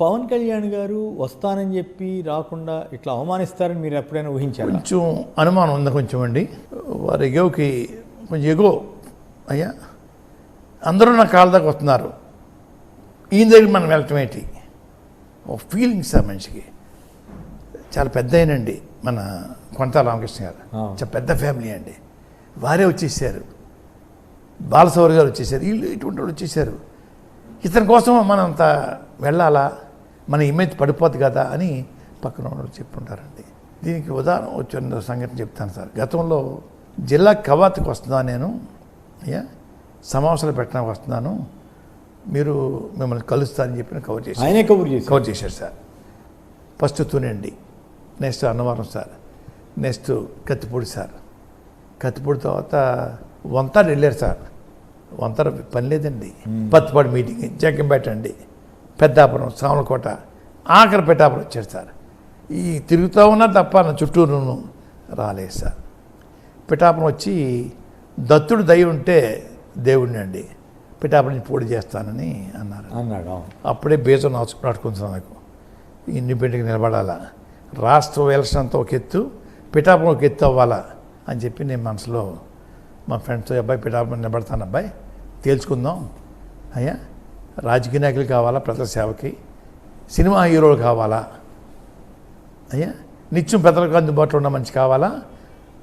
పవన్ కళ్యాణ్ గారు వస్తానని చెప్పి రాకుండా ఇట్లా అవమానిస్తారని మీరు ఎప్పుడైనా ఊహించారు? కొంచెం అనుమానం ఉంది కొంచెం అండి. వారి ఎగోకి కొంచెం ఎగో అయ్యా, అందరూ నా కాళ్ళ దాకా వస్తున్నారు, ఈయన దగ్గర మనం వెళ్ళటం ఏంటి, ఒక ఫీలింగ్స్ ఆ మనిషికి. చాలా పెద్ద అయినండి మన కొంతా రామకృష్ణ గారు, చాలా పెద్ద ఫ్యామిలీ అండి. వారే వచ్చేసారు, బాలసౌరి గారు వచ్చేసారు, వీళ్ళు ఇటువంటి వాళ్ళు వచ్చేసారు. ఇతని కోసం మనం అంత వెళ్ళాలా, మన ఇమేజ్ పడిపోద్ది కదా అని పక్కన వాళ్ళు చెప్పుంటారండి. దీనికి ఉదాహరణ వచ్చిన సంఘటన చెప్తాను సార్. గతంలో జిల్లా కవాతుకి వస్తున్నాను నేను, అయ్యా సమావేశాలు పెట్టడానికి వస్తున్నాను, మీరు మిమ్మల్ని కలుస్తారని చెప్పి కవర్ చేసి ఆయనే కవర్ చేశారు సార్. ఫస్ట్ తునండి, next Annavaram sir, next Kathipudi sir, Kathipudi తర్వాత వంతాడు వెళ్ళారు సార్. వంతర పని లేదండి, పత్తిపాడు మీటింగ్, జగ్గంపేట అండి, పెద్దాపురం, సామలకోట, ఆఖరి పెట్టాపురం వచ్చారు సార్. ఈ తిరుగుతూ ఉన్నా తప్ప నా చుట్టూరు రాలేదు సార్. పిఠాపురం వచ్చి దత్తుడు దయ ఉంటే దేవుడిని అండి పిఠాపురం నుంచి పోటీ చేస్తానని అన్నాడు. అప్పుడే బీజం నాటుకుంటున్నాను, నాకు ఇండిపెండెంట్గా నిలబడాలా, రాష్ట్ర ఎలక్షన్ అంతా ఒక ఎత్తు, పిఠాపురం ఒక ఎత్తు అవ్వాలా అని చెప్పి నేను మనసులో మా ఫ్రెండ్స్తో, అబ్బాయి పిఠాపురం నిలబడతాను అబ్బాయి, తేల్చుకుందాం అయ్యా, రాజకీయ నాయకులు కావాలా, ప్రజల సేవకి, సినిమా హీరోలు కావాలా అయ్యా, నిత్యం పెద్దలకు అందుబాటులో ఉన్న మనిషి కావాలా,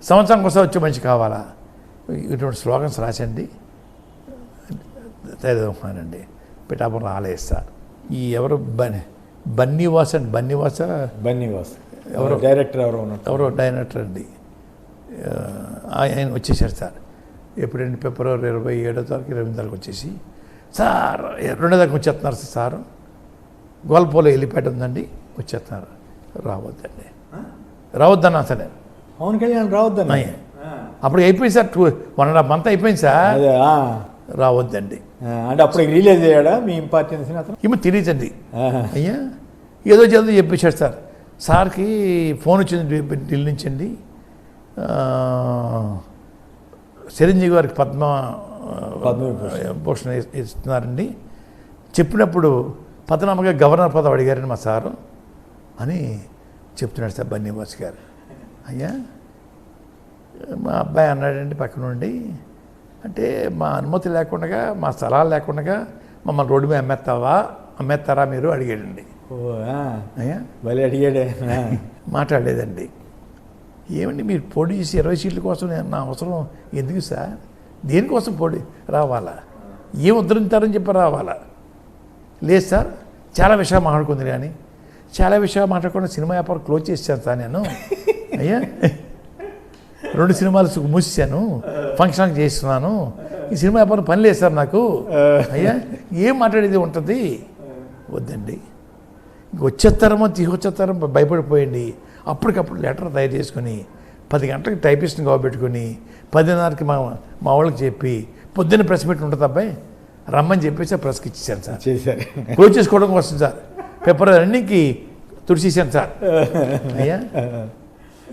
సంవత్సరానికి ఒకసారి వచ్చే మనిషి కావాలా, ఇటువంటి స్లోగన్స్ రాసండి తయారవుతున్నానండి. పిఠాపురం రాలేదు సార్. ఈ ఎవరు బన్నీవాస్ అండి, బన్నీవాస్ ఎవరో డైరెక్టర్ ఎవరో డైరెక్టర్ అండి, ఆయన వచ్చేసారు సార్. ఎప్పుడండి ఫిబ్రవరి 27వ తారీఖు 28వ తారీఖు వచ్చేసి, సార్ 2వ తారీఖు వచ్చేస్తున్నారు సార్, గోల్పోలో వెళ్ళిపేట ఉందండి, వచ్చేస్తున్నారు. రావద్దన్నా సరే, పవన్ కళ్యాణ్ రావద్దన్నా. అప్పుడు అయిపోయింది సార్, 1.5 month అయిపోయింది సార్, రావద్దండి అంటే అప్పుడు రిలీజ్ అయ్యాడా మీ ఇంపార్టెన్స్? ఏమో తెలియదండి అయ్యా, ఏదో చదువు చెప్పేశాడు సార్. సార్కి ఫోన్ వచ్చింది ఢిల్లీ నుంచి అండి, చిరంజీవి గారికి పద్మభూషణ్ ఇస్తున్నారండి. చెప్పినప్పుడు పద్మనాభంగా గవర్నర్ పదవి అడిగారని మా సారు అని చెప్తున్నాడు సార్ బన్నీవాస్ గారు. అయ్యా మా అబ్బాయి అన్నాడండి పక్క నుండి, అంటే మా అనుమతి లేకుండా, మా స్థలాలు లేకుండా మమ్మల్ని రోడ్డు మీద అమ్మేస్తారా మీరు అడిగాడండి. అయ్యా భలే అడిగాడే. మాట్లాడలేదండి. ఏమండి మీరు పోటీ చేసి 20 సీట్ల కోసం నా అవసరం ఎందుకు సార్, దేనికోసం పోటీ రావాలా, ఏం ఉద్ధరించారని చెప్పి రావాలా? లేదు సార్, చాలా విషయాలు మాట్లాడుకుంది, కానీ చాలా విషయాలు మాట్లాడకుండా సినిమా వ్యాపారం క్లోజ్ చేశాను సార్ నేను. అయ్యా 2 సినిమాలు మూసాను, ఫంక్షన్కి చేస్తున్నాను, ఈ సినిమా వ్యాపారం పని లేదు సార్ నాకు. అయ్యా ఏం మాట్లాడేది ఉంటుంది, వద్దండి. వచ్చేస్తారమో తీసుకొచ్చేస్తారో భయపడిపోయండి. అప్పటికప్పుడు లెటర్ తయారు చేసుకొని 10 గంటలకు టైపిస్ట్ని కాబెట్టుకొని 10:30కి మా వాళ్ళకి చెప్పి, పొద్దున్న ప్రెస్ మీట్ ఉంటుంది అబ్బాయి రమ్మని చెప్పేసి ప్రెస్కి ఇచ్చేసాను సార్. చేశారు, క్లోజ్ చేసుకోవడం వస్తుంది సార్, పేపర్ అన్నింటికి తుడిచేసాను సార్. అయ్యా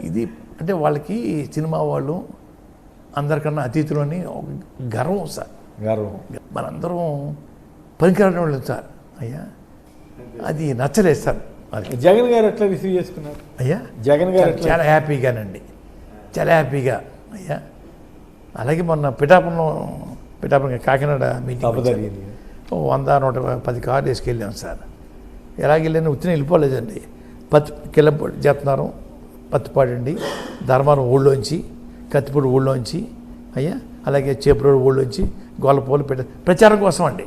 ఇది అంటే వాళ్ళకి సినిమా వాళ్ళు అందరికన్నా అతిథులు అని ఒక గర్వం సార్, గర్వం. మనందరం పనికిరాని వాళ్ళు సార్. అయ్యా అది నచ్చలేదు సార్. జగన్ గారు ఎట్లా రిసీవ్ చేసుకున్నారు? అయ్యా జగన్ గారు చాలా హ్యాపీగానండి, చాలా హ్యాపీగా. అయ్యా అలాగే మొన్న పిఠాపురం కాకినాడ మీటింగ్ జరిగింది, 100-110 కార్లు వేసుకెళ్ళాం సార్. ఎలాగెళ్ళాను ఉత్తిన వెళ్ళిపోలేదండి. కిల్లపూడి చేస్తున్నారు, పత్తిపాడండి, ధర్మారం ఊళ్ళోంచి, కత్తిపూడి ఊళ్ళోంచి, అయ్యా అలాగే చేపురోడు ఊళ్ళోంచి, గోలపోలు ప్రచారం కోసం అండి.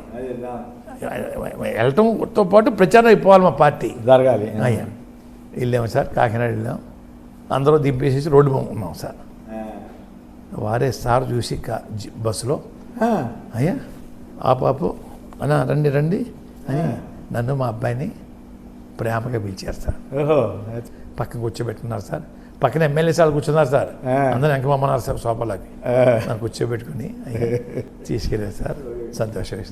వెళ్ళటంతో పాటు ప్రచారం అయిపోవాలి, మా పార్టీ జరగాలి. అయ్యా వెళ్ళాము సార్, కాకినాడ వెళ్ళాం, అందరూ దింపేసేసి రోడ్డు మీద ఉన్నాం సార్. వారే సార్ చూసి బస్సులో, అయ్యా ఆ పాపు అన్నా రండి రండి అని నన్ను మా అబ్బాయిని ప్రేమగా పిలిచారు సార్. పక్కన కూర్చోబెట్టుకున్నారు సార్, పక్కన ఎమ్మెల్యే సార్ కూర్చున్నారు సార్, అందరూ వెంకమమ్మన్నారు సార్ సోఫాలోకి, నన్ను కూర్చోబెట్టుకుని తీసుకెళ్ళారు సార్. సంతోషం.